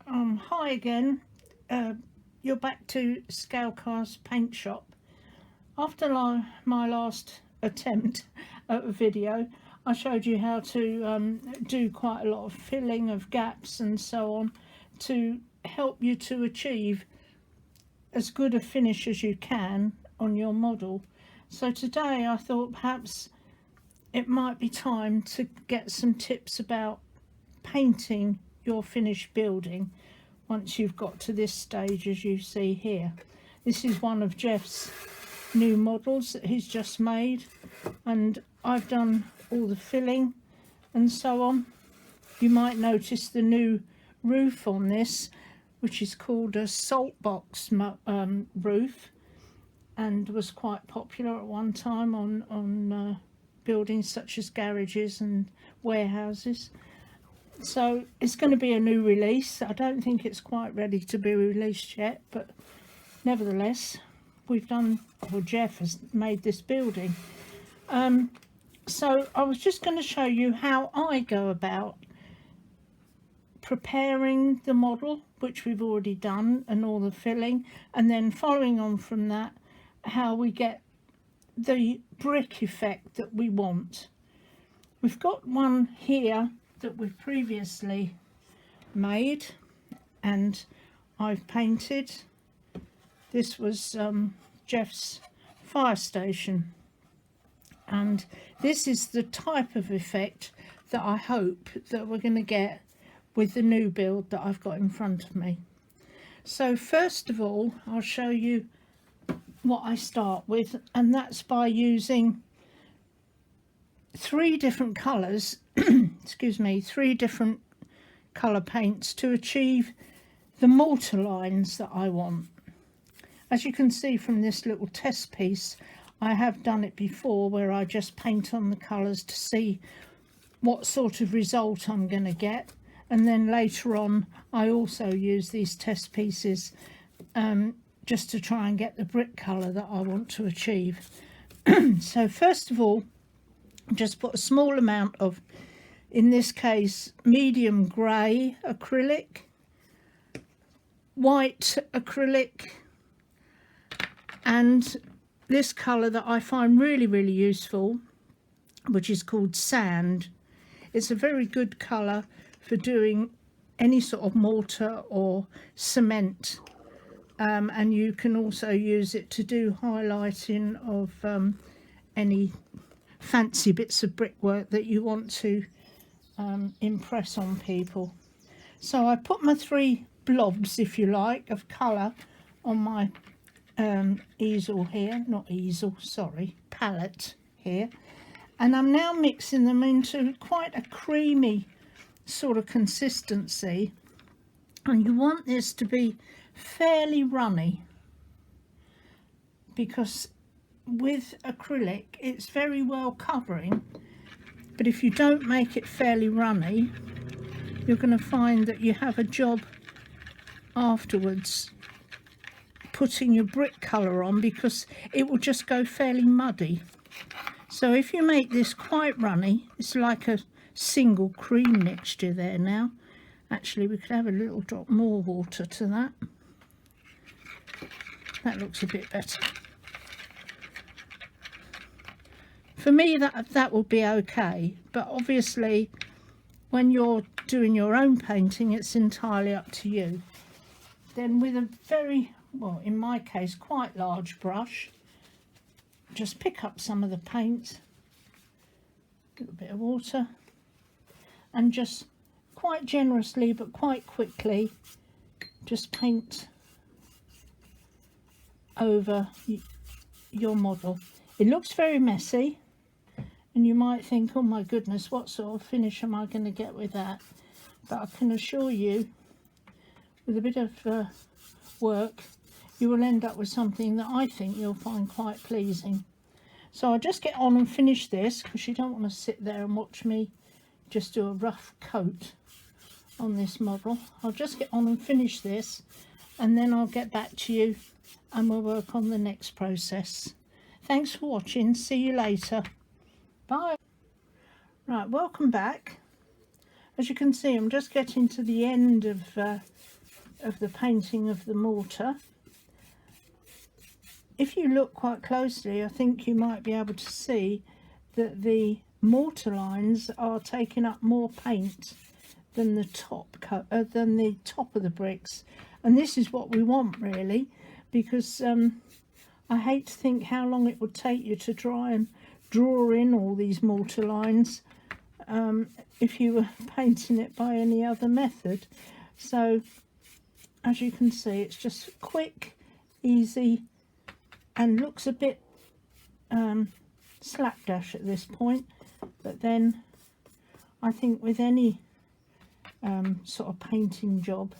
Hi again. You're back to Scalecast Paint Shop. After my last attempt at a video, I showed you how to do quite a lot of filling of gaps and so on to help you to achieve as good a finish as you can on your model. So today I thought perhaps it might be time to get some tips about painting your finished building once you've got to this stage, as you see here. This is one of Jeff's new models that he's just made, and I've done all the filling and so on. You might notice the new roof on this, which is called a salt box roof, and was quite popular at one time on buildings such as garages and warehouses. So it's going to be a new release. I don't think it's quite ready to be released yet, but nevertheless, Jeff has made this building. So I was just going to show you how I go about preparing the model, which we've already done, and all the filling, and then following on from that, how we get the brick effect that we want. We've got one here that we've previously made and I've painted. This was Jeff's fire station, and this is the type of effect that I hope that we're going to get with the new build that I've got in front of me. So first of all, I'll show you what I start with, and that's by using three different colours excuse me, three different colour paints to achieve the mortar lines that I want. As you can see from this little test piece, I have done it before where I just paint on the colours to see what sort of result I'm going to get, and then later on I also use these test pieces just to try and get the brick colour that I want to achieve. So first of all, just put a small amount of, in this case, medium grey acrylic, white acrylic, and this colour that I find really useful, which is called sand. It's a very good colour for doing any sort of mortar or cement, and you can also use it to do highlighting of any fancy bits of brickwork that you want to impress on people. So I put my three blobs, if you like, of colour on my easel here, not easel, sorry, palette here, and I'm now mixing them into quite a creamy sort of consistency, and you want this to be fairly runny, because with acrylic it's very well covering, but if you don't make it fairly runny, you're going to find that you have a job afterwards putting your brick colour on, because it will just go fairly muddy. So if you make this quite runny, it's like a single cream mixture there now. Actually, we could have a little drop more water to that. That looks a bit better. For me, that will be okay, but obviously when you're doing your own painting, it's entirely up to you. Then with a very, well, in my case, quite large brush, just pick up some of the paint, a little bit of water, and just quite generously but quite quickly just paint over your model. It looks very messy, and you might think, oh my goodness, what sort of finish am I going to get with that? But I can assure you, with a bit of work, you will end up with something that I think you'll find quite pleasing. So I'll just get on and finish this, because you don't want to sit there and watch me just do a rough coat on this model. I'll just get on and finish this, and then I'll get back to you and we'll work on the next process. Thanks for watching. See you later. Bye. Right, welcome back. As you can see, I'm just getting to the end of of the painting of the mortar. If you look quite closely, I think you might be able to see that the mortar lines are taking up more paint than the top of the bricks, and this is what we want really, because I hate to think how long it would take you to try and draw in all these mortar lines if you were painting it by any other method. So as you can see, it's just quick, easy, and looks a bit slapdash at this point, but then I think with any sort of painting job,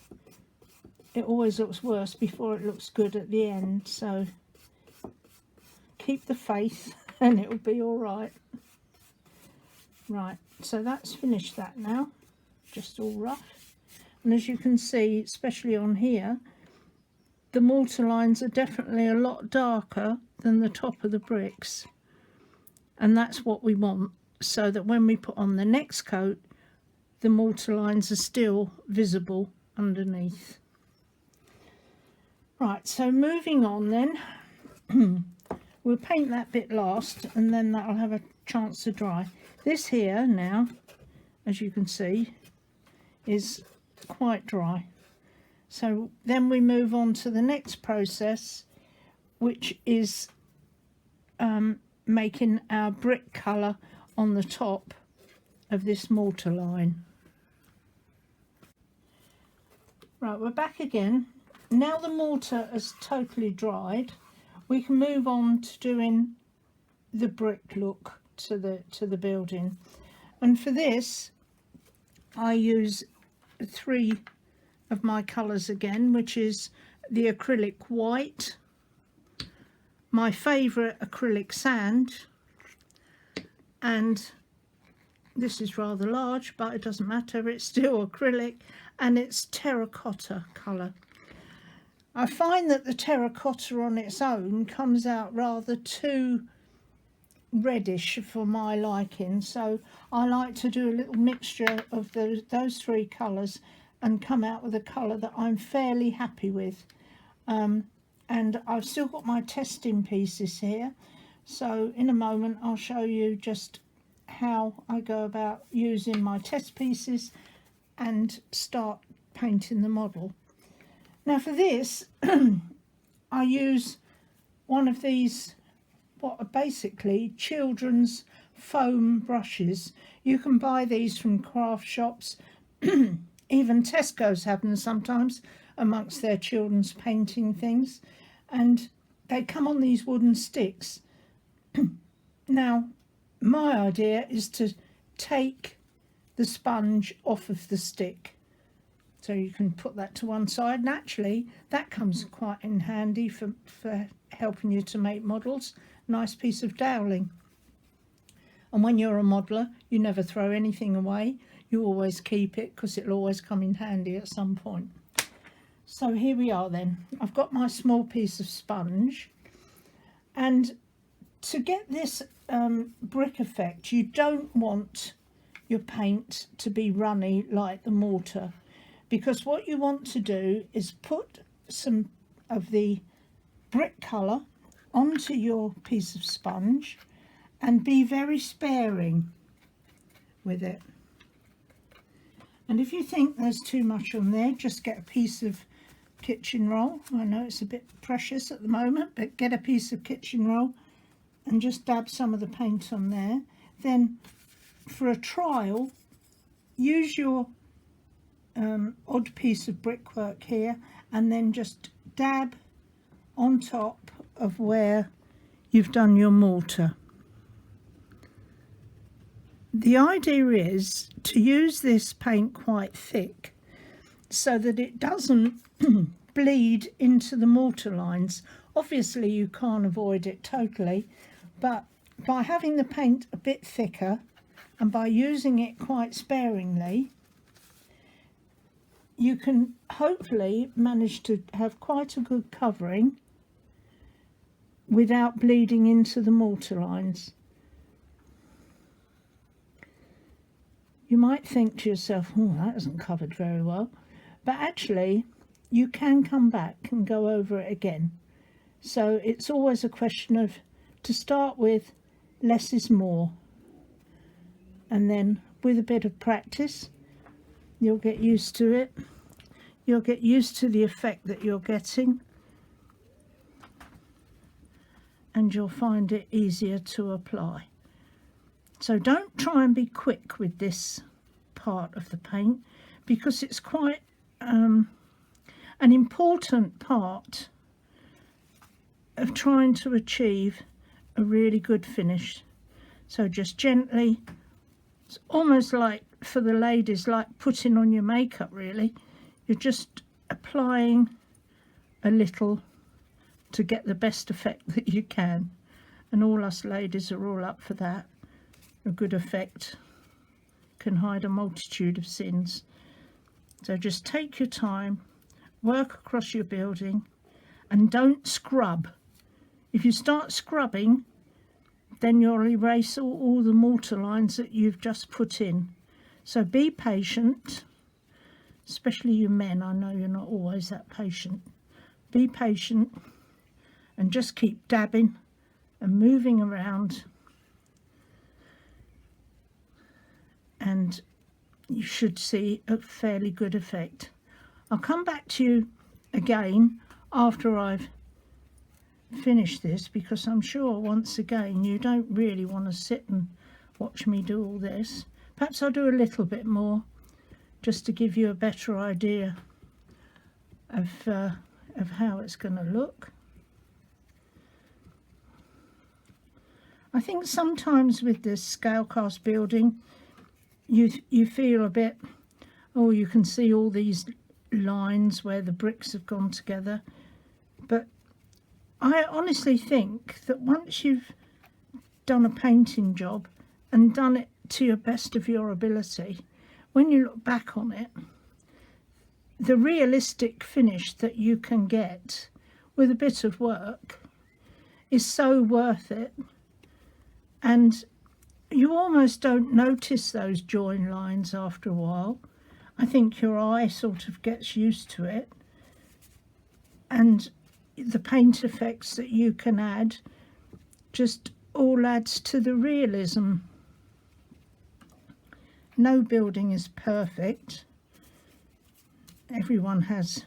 it always looks worse before it looks good at the end. So keep the faith and it'll be all right. Right, so that's finished that now, just all rough. And as you can see, especially on here, the mortar lines are definitely a lot darker than the top of the bricks, and that's what we want, so that when we put on the next coat, the mortar lines are still visible underneath. Right, so moving on then, we'll paint that bit last, and then that'll have a chance to dry. This here now, as you can see, is quite dry. So then we move on to the next process, which is making our brick colour on the top of this mortar line. Right, we're back again. Now the mortar has totally dried, we can move on to doing the brick look to the building. And for this, I use 3 of my colours again, which is the acrylic white, my favourite acrylic sand, and this is rather large, but it doesn't matter, it's still acrylic, and it's terracotta colour. I find that the terracotta on its own comes out rather too reddish for my liking, so I like to do a little mixture of those 3 colours and come out with a colour that I'm fairly happy with. And I've still got my testing pieces here, so in a moment I'll show you just how I go about using my test pieces and start painting the model. Now for this I use one of these, what are basically children's foam brushes. You can buy these from craft shops. Even Tesco's have them sometimes amongst their children's painting things, and they come on these wooden sticks. Now my idea is to take the sponge off of the stick, so you can put that to one side, and actually that comes quite in handy for helping you to make models. Nice piece of doweling. And when you're a modeller, you never throw anything away, you always keep it, because it'll always come in handy at some point. So here we are then. I've got my small piece of sponge, and to get this brick effect, you don't want your paint to be runny like the mortar, because what you want to do is put some of the brick colour onto your piece of sponge and be very sparing with it. And if you think there's too much on there, just get a piece of kitchen roll. I know it's a bit precious at the moment, but get a piece of kitchen roll and just dab some of the paint on there. Then for a trial, use your odd piece of brickwork here and then just dab on top of where you've done your mortar. The idea is to use this paint quite thick so that it doesn't bleed into the mortar lines. Obviously you can't avoid it totally, but by having the paint a bit thicker and by using it quite sparingly, you can hopefully manage to have quite a good covering without bleeding into the mortar lines. You might think to yourself, oh, that isn't covered very well, but actually you can come back and go over it again. So it's always a question of, to start with, less is more. And then with a bit of practice, you'll get used to it. You'll get used to the effect that you're getting. And you'll find it easier to apply. So don't try and be quick with this part of the paint, because it's quite an important part of trying to achieve a really good finish. So just gently, it's almost like, for the ladies, like putting on your makeup really. You're just applying a little to get the best effect that you can, and all us ladies are all up for that. A good effect can hide a multitude of sins. So just take your time, work across your building, and don't scrub. If you start scrubbing, then you'll erase all the mortar lines that you've just put in. So be patient, especially you men. I know you're not always that patient. Be patient and just keep dabbing and moving around, and you should see a fairly good effect. I'll come back to you again after I've finished this, because I'm sure once again you don't really want to sit and watch me do all this. Perhaps I'll do a little bit more just to give you a better idea of how it's going to look. I think sometimes with this scale cast building, you feel a bit, oh, you can see all these lines where the bricks have gone together. But I honestly think that once you've done a painting job and done it to your best of your ability, when you look back on it, the realistic finish that you can get with a bit of work is so worth it. And you almost don't notice those join lines after a while. I think your eye sort of gets used to it, and the paint effects that you can add just all adds to the realism. No building is perfect. Everyone has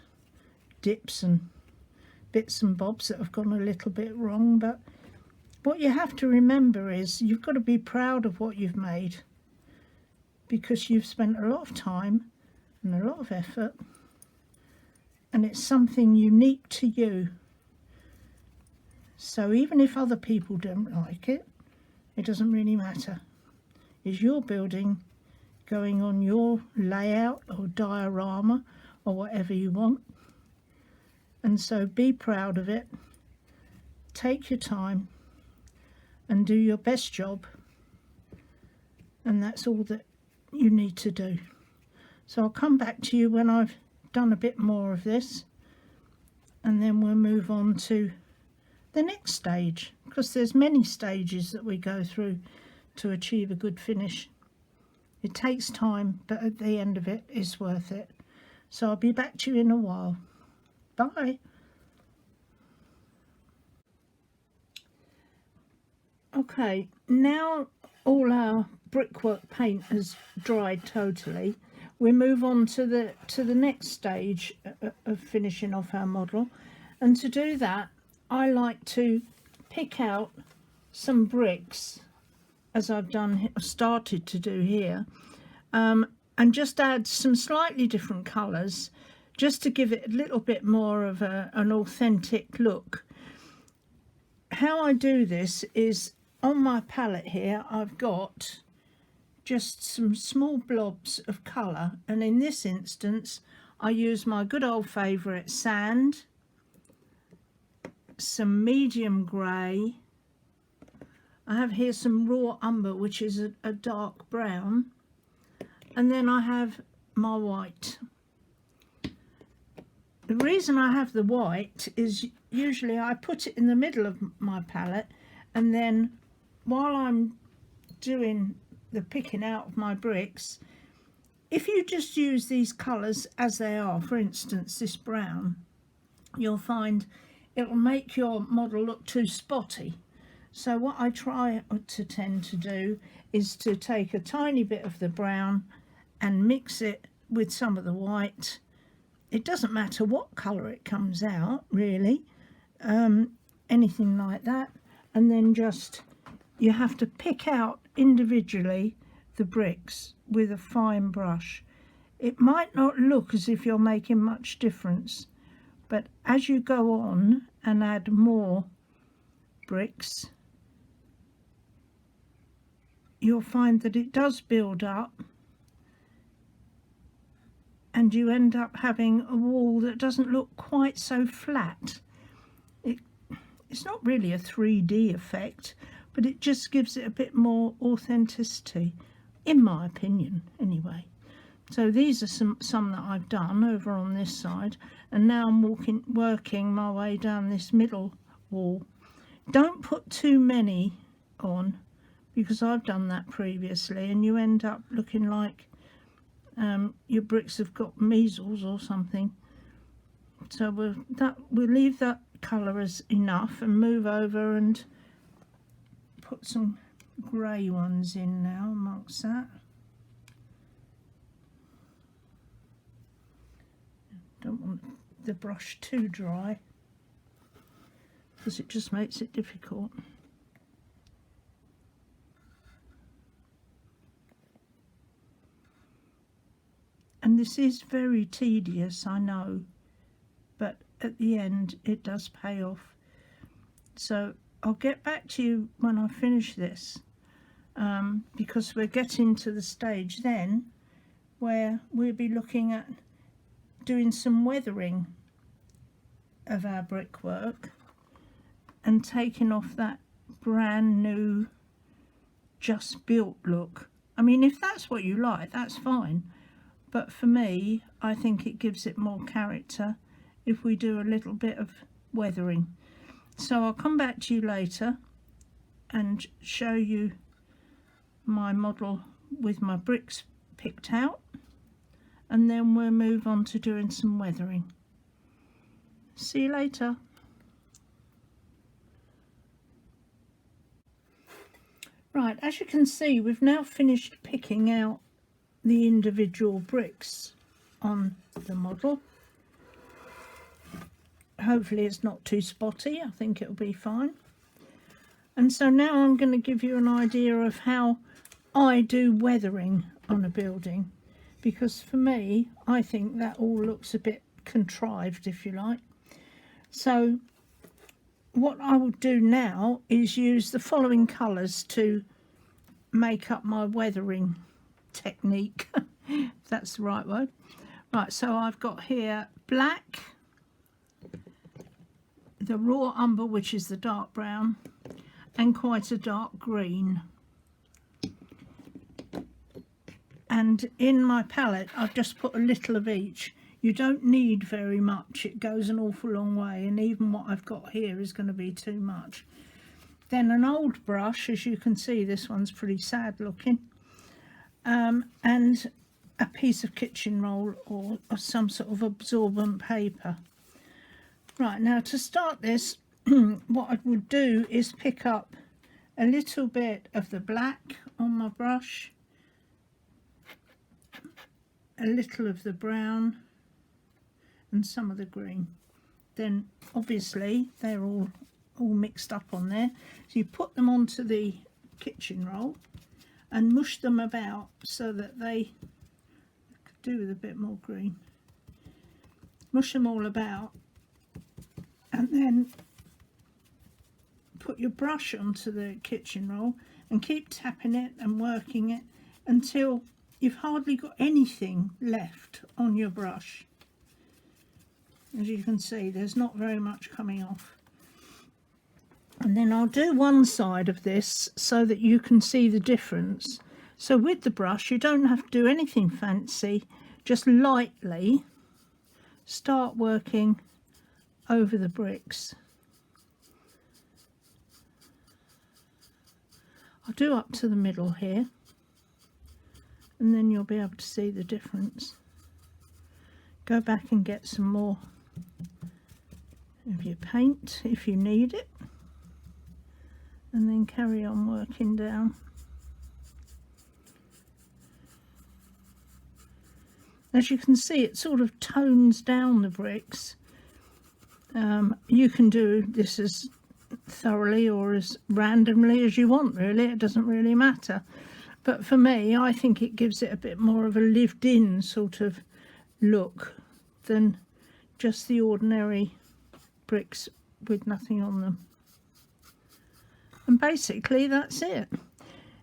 dips and bits and bobs that have gone a little bit wrong, but what you have to remember is you've got to be proud of what you've made, because you've spent a lot of time and a lot of effort, and it's something unique to you. So even if other people don't like it, it doesn't really matter. It's your building going on your layout or diorama or whatever you want. And so be proud of it. Take your time and do your best job, and that's all that you need to do. So I'll come back to you when I've done a bit more of this, and then we'll move on to the next stage, because there's many stages that we go through to achieve a good finish. It takes time, but at the end of it, it's worth it. So I'll be back to you in a while. Bye. Okay, now all our brickwork paint has dried totally, we move on to the next stage of finishing off our model. And to do that, I like to pick out some bricks, as I've started to do here, and just add some slightly different colours, just to give it a little bit more of an authentic look. How I do this is, on my palette here, I've got just some small blobs of colour, and in this instance I use my good old favourite sand, some medium grey, I have here some raw umber, which is a dark brown, and then I have my white. The reason I have the white is usually I put it in the middle of my palette, and then while I'm doing the picking out of my bricks, if you just use these colours as they are, for instance this brown, you'll find it'll make your model look too spotty. So what I try to tend to do is to take a tiny bit of the brown and mix it with some of the white. It doesn't matter what colour it comes out really, anything like that, and then just you have to pick out individually the bricks with a fine brush. It might not look as if you're making much difference, but as you go on and add more bricks, you'll find that it does build up and you end up having a wall that doesn't look quite so flat. It's not really a 3D effect, but it just gives it a bit more authenticity, in my opinion anyway. So these are some that I've done over on this side, and now I'm working my way down this middle wall. Don't put too many on, because I've done that previously and you end up looking like your bricks have got measles or something. So we'll leave that colour as enough and move over and put some grey ones in now amongst that. Don't want the brush too dry because it just makes it difficult. And this is very tedious, I know, but at the end it does pay off. So I'll get back to you when I finish this, because we're getting to the stage then where we'll be looking at doing some weathering of our brickwork and taking off that brand new just built look. I mean, if that's what you like, that's fine, but for me I think it gives it more character if we do a little bit of weathering. So I'll come back to you later and show you my model with my bricks picked out, and then we'll move on to doing some weathering. See you later. Right, as you can see, we've now finished picking out the individual bricks on the model. Hopefully it's not too spotty, I think it'll be fine. And so now I'm going to give you an idea of how I do weathering on a building, because for me I think that all looks a bit contrived, if you like. So what I will do now is use the following colours to make up my weathering technique, if that's the right word. Right, so I've got here black, the raw umber, which is the dark brown, and quite a dark green. And in my palette I've just put a little of each. You don't need very much, it goes an awful long way, and even what I've got here is going to be too much. Then an old brush, as you can see this one's pretty sad looking, and a piece of kitchen roll or some sort of absorbent paper. Right, now to start this, what I would do is pick up a little bit of the black on my brush, a little of the brown, and some of the green. Then obviously they're all mixed up on there, so you put them onto the kitchen roll and mush them about so that they could do with a bit more green. Mush them all about, and then put your brush onto the kitchen roll and keep tapping it and working it until you've hardly got anything left on your brush. As you can see, there's not very much coming off. And then I'll do one side of this so that you can see the difference. So with the brush you don't have to do anything fancy, just lightly start working over the bricks. I'll do up to the middle here, and then you'll be able to see the difference. Go back and get some more of your paint if you need it, and then carry on working down. As you can see, it sort of tones down the bricks. You can do this as thoroughly or as randomly as you want, really. It doesn't really matter. But for me, I think it gives it a bit more of a lived-in sort of look than just the ordinary bricks with nothing on them. And basically that's it.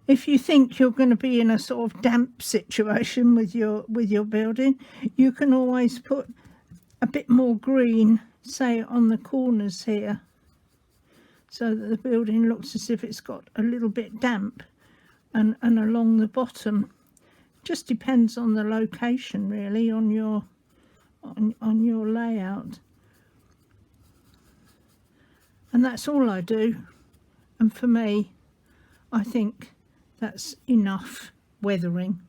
If you think you're going to be in a sort of damp situation with your building, you can always put a bit more green, say on the corners here, so that the building looks as if it's got a little bit damp, and along the bottom. Just depends on the location, really, on your layout. And that's all I do, and for me, I think that's enough weathering.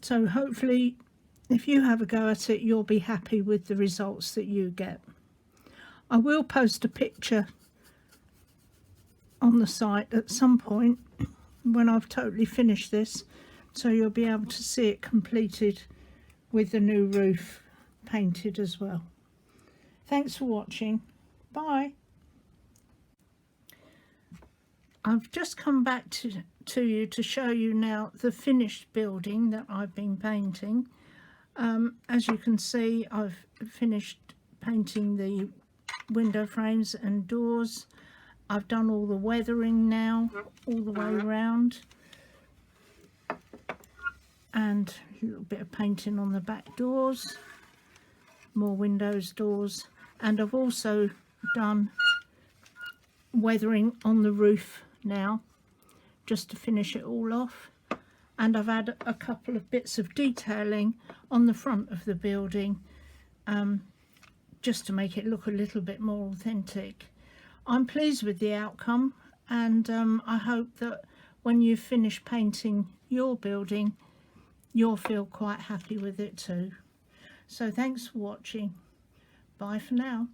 So hopefully if you have a go at it, you'll be happy with the results that you get. I will post a picture on the site at some point when I've totally finished this, so you'll be able to see it completed with the new roof painted as well. Thanks for watching. Bye. I've just come back to you to show you now the finished building that I've been painting. As you can see, I've finished painting the window frames and doors. I've done all the weathering now, all the way around, and a little bit of painting on the back doors, more windows, doors, and I've also done weathering on the roof now, just to finish it all off. And I've had a couple of bits of detailing on the front of the building, just to make it look a little bit more authentic. I'm pleased with the outcome, and I hope that when you finish painting your building, you'll feel quite happy with it too. So thanks for watching. Bye for now.